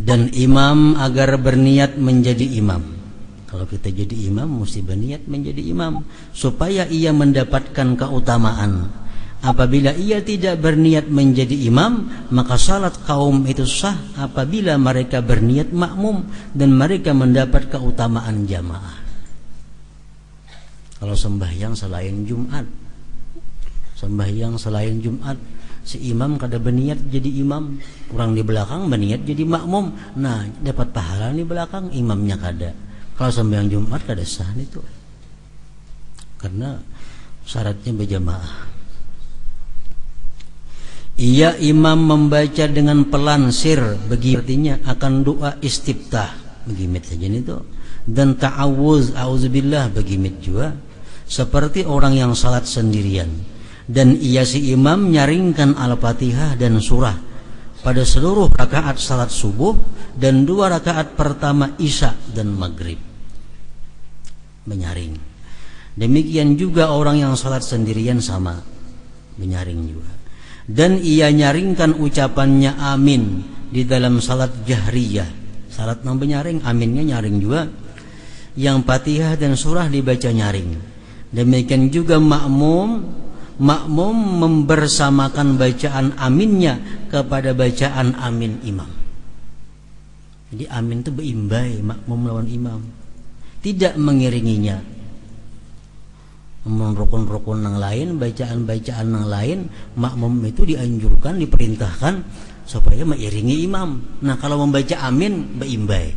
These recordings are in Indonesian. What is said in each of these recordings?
Dan imam agar berniat menjadi imam. Kalau kita jadi imam mesti berniat menjadi imam supaya ia mendapatkan keutamaan. Apabila ia tidak berniat menjadi imam, maka salat kaum itu sah apabila mereka berniat makmum dan mereka mendapat keutamaan jamaah. Kalau sembahyang selain Jumat, si imam kada berniat jadi imam, orang di belakang berniat jadi makmum, nah dapat pahala di belakang, imamnya kada. Kalau sembahyang Jumat kada sah itu, karena syaratnya berjamaah. Ia imam membaca dengan pelansir, bagi artinya akan doa istiftah, begimit saja itu, dan ta'awuz, auzubillah, begimit juga, seperti orang yang salat sendirian. Dan ia si imam nyaringkan al-fatihah dan surah pada seluruh rakaat salat subuh dan 2 rakaat pertama isya dan maghrib, menyaring. Demikian juga orang yang salat sendirian sama, menyaring juga. Dan ia nyaringkan ucapannya amin di dalam salat jahriyah, salat nang benyaring, aminnya nyaring juga. Yang fatihah dan surah dibaca nyaring. Demikian juga makmum membersamakan bacaan aminnya kepada bacaan amin imam. Jadi amin itu beimbai, makmum lawan imam, tidak mengiringinya. Rukun-rukun yang lain, bacaan-bacaan yang lain, makmum itu dianjurkan, diperintahkan supaya mengiringi imam. Nah kalau membaca amin, beimbai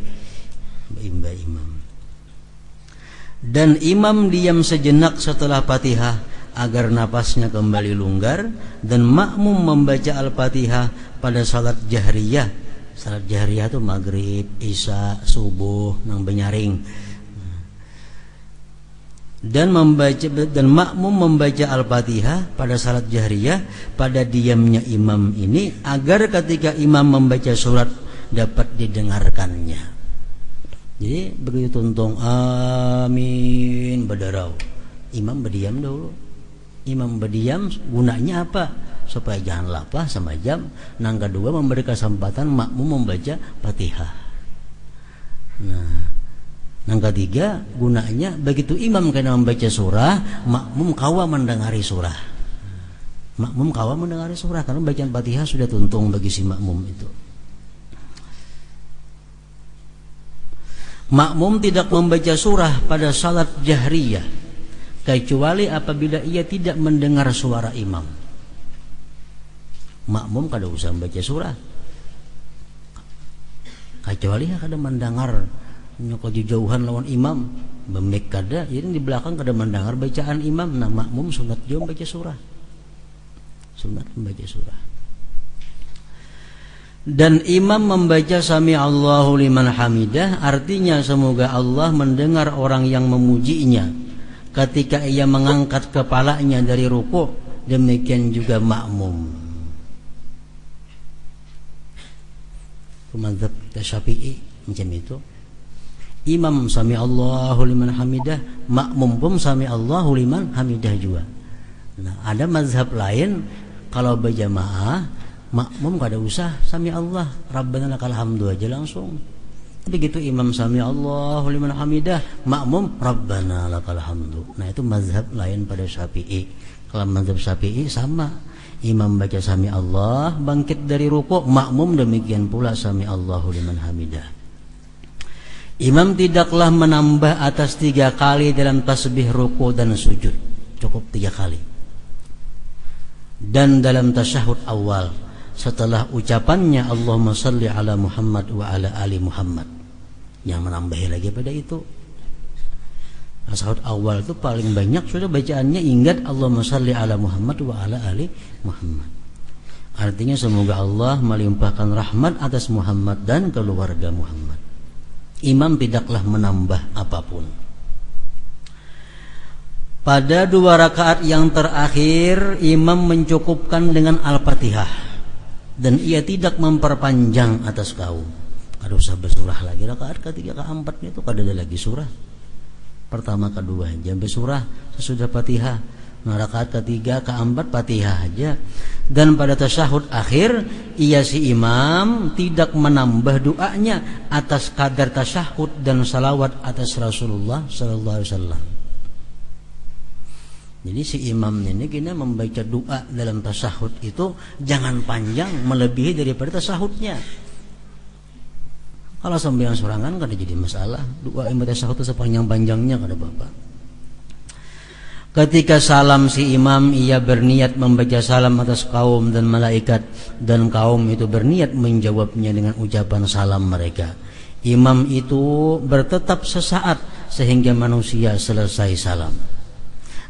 imam. Dan imam diam sejenak setelah fatihah agar napasnya kembali longgar, dan makmum membaca al-fatihah pada salat jahriyah. Salat jahriyah itu maghrib, isya, subuh, nang benyaring. Dan makmum membaca al-fatihah pada salat jahriyah pada diamnya imam ini, agar ketika imam membaca surat dapat didengarkannya. Jadi begitu tuntung amin berdarau, imam berdiam dulu. Imam berdiam gunanya apa? Supaya jangan lapar sama jam. Nang kedua memberi kesempatan makmum membaca fatihah. Yang ketiga gunanya begitu imam kena membaca surah, makmum kawa mendengari surah. Makmum kawa mendengari surah karena bacaan Fatihah sudah tuntung bagi si makmum itu. Makmum tidak membaca surah pada salat jahriyah kecuali apabila ia tidak mendengar suara imam. Makmum kada usah membaca surah kecuali kada mendengar nyoko jauhan lawan imam, bemek kada, jadi di belakang kada mendengar bacaan imam. Nah makmum sunat juga membaca surah, sunat membaca surah. Dan imam membaca sami Allahu liman hamidah, artinya semoga Allah mendengar orang yang memujinya ketika ia mengangkat kepalanya dari rukuk. Demikian juga makmum. Mazhab Syafi'i macam itu. Imam sami Allahu liman hamidah, makmum pun sami Allahu liman hamidah juga. Nah, ada mazhab lain kalau berjamaah makmum kada usah sami Allah, Rabbana lakal hamdu aja langsung. Begitu imam sami Allahu liman hamidah, makmum Rabbana lakal hamdu. Nah, itu mazhab lain pada Syafi'i. Kalau mazhab Syafi'i sama, imam baca sami Allah, bangkit dari rukuk, makmum demikian pula sami Allahu liman hamidah. Imam tidaklah menambah atas 3 kali dalam tasbih ruku dan sujud, cukup 3 kali. Dan dalam tasyahud awal setelah ucapannya Allahumma salli ala Muhammad wa ala ali Muhammad, yang menambah lagi pada itu. Tasyahud awal itu paling banyak sudah bacaannya ingat Allahumma salli ala Muhammad wa ala ali Muhammad. Artinya semoga Allah melimpahkan rahmat atas Muhammad dan keluarga Muhammad. Imam tidaklah menambah apapun. Pada 2 rakaat yang terakhir, imam mencukupkan dengan al-fatihah dan ia tidak memperpanjang atas kaum. Kada usah bersurah lagi. Rakaat ketiga keempat itu kada ada lagi surah. Pertama kedua aja bersurah sesudah fatihah. rakaat ketiga, keempat Fatihah aja. Dan pada tasyahud akhir ia si imam tidak menambah doanya atas kadar tasyahud dan salawat atas Rasulullah sallallahu alaihi wasallam. Jadi si imam ini kena membaca doa dalam tasyahud itu jangan panjang melebihi daripada tasyahudnya. Kalau sembahyang sorangan kada jadi masalah. Doa imam tasyahud itu sepanjang-panjangnya kada apa-apa. Ketika salam si imam, ia berniat membaca salam atas kaum dan malaikat, dan kaum itu berniat menjawabnya dengan ucapan salam mereka. Imam itu bertetap sesaat sehingga manusia selesai salam,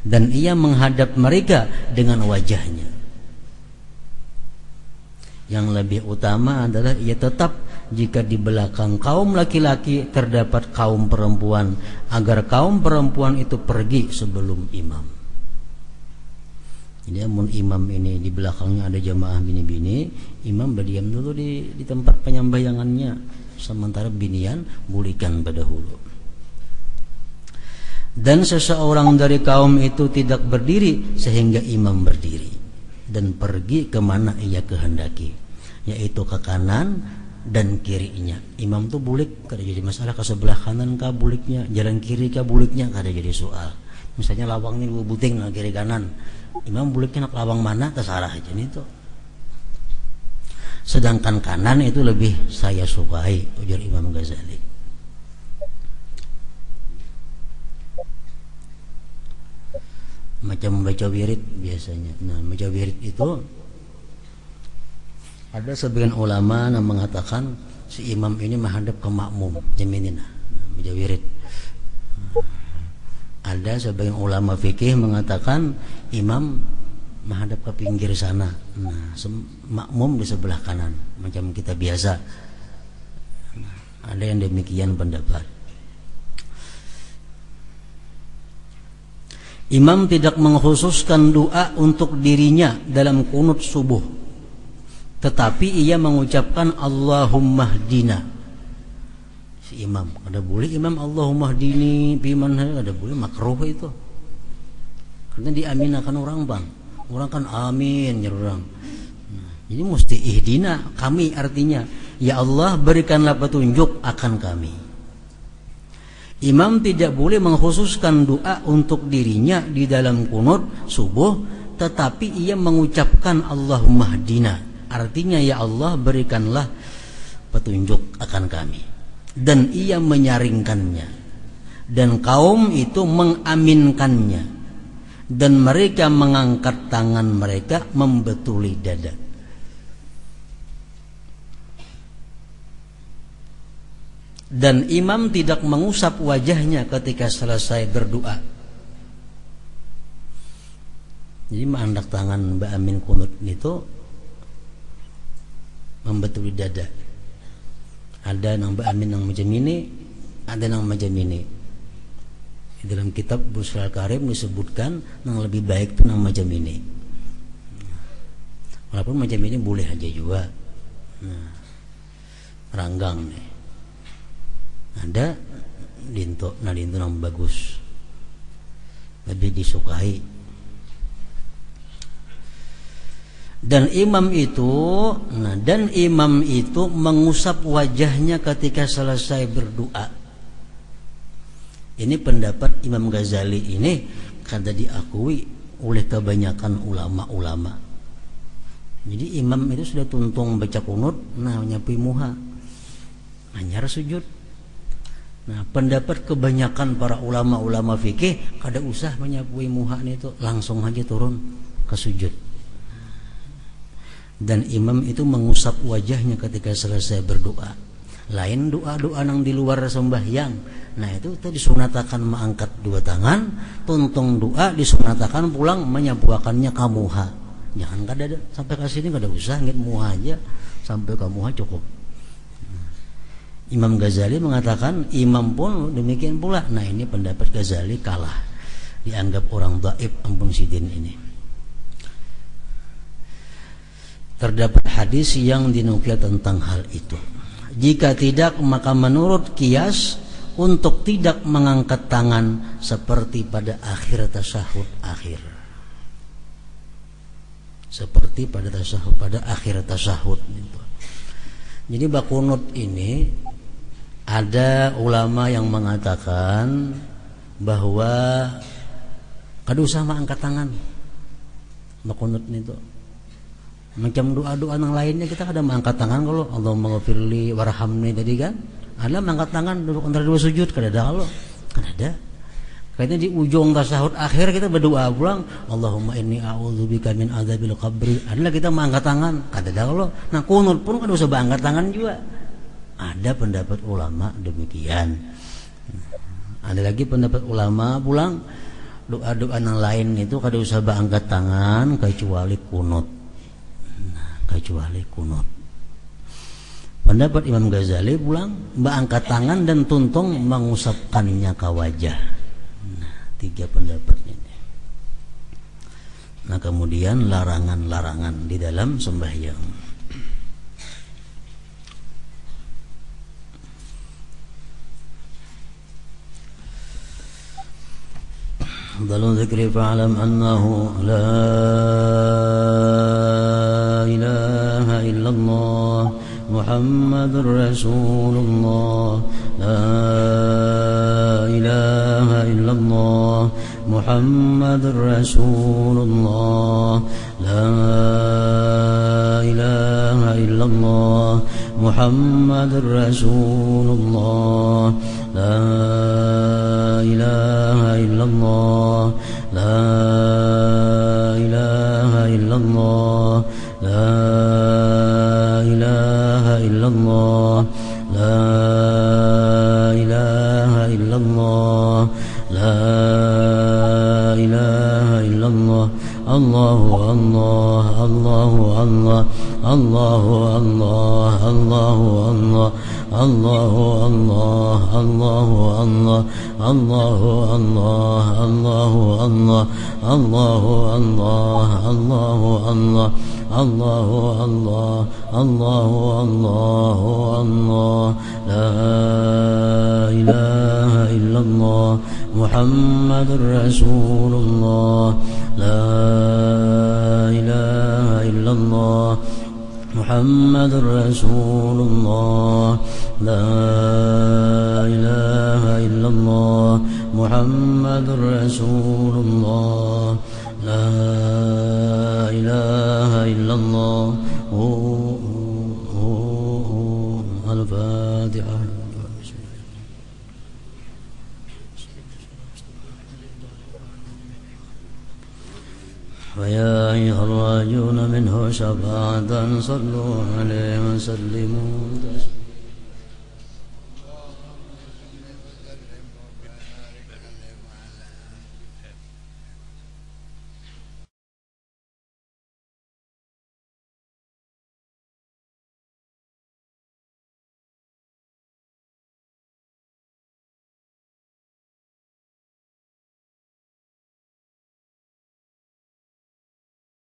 dan ia menghadap mereka dengan wajahnya. Yang lebih utama adalah ia tetap jika di belakang kaum laki-laki terdapat kaum perempuan, agar kaum perempuan itu pergi sebelum imam. Jadi amun imam ini di belakangnya ada jamaah bini-bini, imam berdiam dulu di tempat penyembayangannya, sementara binian bulikan pada hulu. Dan seseorang dari kaum itu tidak berdiri sehingga imam berdiri dan pergi kemana ia kehendaki, yaitu ke kanan dan kirinya. Imam tuh bulik kada jadi masalah, ke sebelah kanan kah buliknya, jalan kiri kah buliknya kada jadi soal. Misalnya lawang ini buting nah kiri kanan, imam buliknya nak lawang mana terserah aja nih tuh. Sedangkan kanan itu lebih saya sukai, ujar Imam Ghazali. Macam membaca wirid biasanya. Nah, membaca wirid itu ada sebagian ulama yang mengatakan si imam ini menghadap ke makmum, jamininah membaca wirid. Ada sebagian ulama fikih mengatakan imam menghadap ke pinggir sana, nah, makmum di sebelah kanan, macam kita biasa. Nah, ada yang demikian pendapat. Imam tidak mengkhususkan doa untuk dirinya dalam kunut subuh, tetapi ia mengucapkan Allahumma hdina. Si imam, ada boleh imam Allahumma hdini biman, ada boleh, makruh itu. Karena diaminakan orang bang, orang kan amin ya orang. Nah, jadi mesti ihdina, kami artinya ya Allah berikanlah petunjuk akan kami. Imam tidak boleh mengkhususkan doa untuk dirinya di dalam kunut subuh, tetapi ia mengucapkan Allahumma hdina, artinya ya Allah berikanlah petunjuk akan kami. Dan ia menyaringkannya, dan kaum itu mengaminkannya, dan mereka mengangkat tangan mereka membetuli dada. Dan imam tidak mengusap wajahnya ketika selesai berdoa. Jadi mengandak tangan Mbak Amin kunut itu membetuli dada. Ada nang Mbak Amin nang macam ini, ada nang macam ini. Dalam kitab Busral Karim disebutkan nang lebih baik itu nang macam ini. Walaupun macam ini boleh aja juga. Nah, ranggang nih. Ada dinto, nah dinto yang bagus, lebih disukai. Dan imam itu mengusap wajahnya ketika selesai berdoa. Ini pendapat Imam Ghazali ini kada diakui oleh kebanyakan ulama-ulama. Jadi imam itu sudah tuntung baca kunut, nah nyapi muha, anyar sujud. Nah, pendapat kebanyakan para ulama-ulama fikih kada usah menyapui muha itu, langsung aja turun ke sujud. Dan imam itu mengusap wajahnya ketika selesai berdoa. Lain doa-doa nang di luar sembahyang. Nah, itu disunatakan mengangkat dua tangan, tuntung doa disunatakan pulang menyapuakannya ke muha. Jangan kada sampai ke sini kada usah ngit muha aja, sampai ke muha cukup. Imam Ghazali mengatakan imam pun demikian pula. Nah, ini pendapat Ghazali kalah, dianggap orang dhaif ampun sidin ini. Terdapat hadis yang dinukil tentang hal itu. Jika tidak, maka menurut qiyas untuk tidak mengangkat tangan seperti pada akhir tasyahud akhir. seperti pada tasyahud, pada akhir tasyahud gitu. Jadi bakunut ini ada ulama yang mengatakan bahwa kada usah angkat tangan bakunut itu. Macam doa-doa yang lainnya kita kada angkat tangan kalau Allahumma ghafirli warhamni tadi kan. Ada angkat tangan duduk antara dua sujud kada ada kalau. Kada ada. Kayaknya di ujung tasyahud akhir kita berdoa pulang, Allahumma inni a'udzubika min adzabil qabri. Adalah kita mengangkat tangan, kada ada kalau. Nah, kunut pun kada usah angkat tangan juga. Ada pendapat ulama demikian. Ada lagi pendapat ulama pulang doa-doa yang lain itu kada usah angkat tangan kecuali kunut. Nah, kecuali kunut. Pendapat Imam Ghazali pulang angkat tangan dan tuntung mengusapkannya ke wajah. Nah, 3 pendapat ini. Nah, kemudian larangan-larangan di dalam sembahyang. Dalam zikri fa'alam annahu la ilaha illallah Muhammadur Rasulullah la ilaha illallah Muhammadur Rasulullah la ilaha illallah Muhammadur Rasulullah la ilaha illallah la ilaha illallah la ilaha illallah la ilaha illallah la ilaha illallah Allahu Allah Allahu Allah Allahu Allah Allahu Allah Allahu Allah Allahu Allah Allahu Allah Allahu Allah Allahu Allah Allahu Allah Allahu Allah Allahu Allah la ilaha illallah Muhammadur Rasulullah la ilaha illallah Muhammadur Rasulullah la ilaha illallah Muhammadur Rasulullah la ilaha illallah Al-Fatihah. ويا أيها الراجون منه شفاعة صلوا عليه وسلموا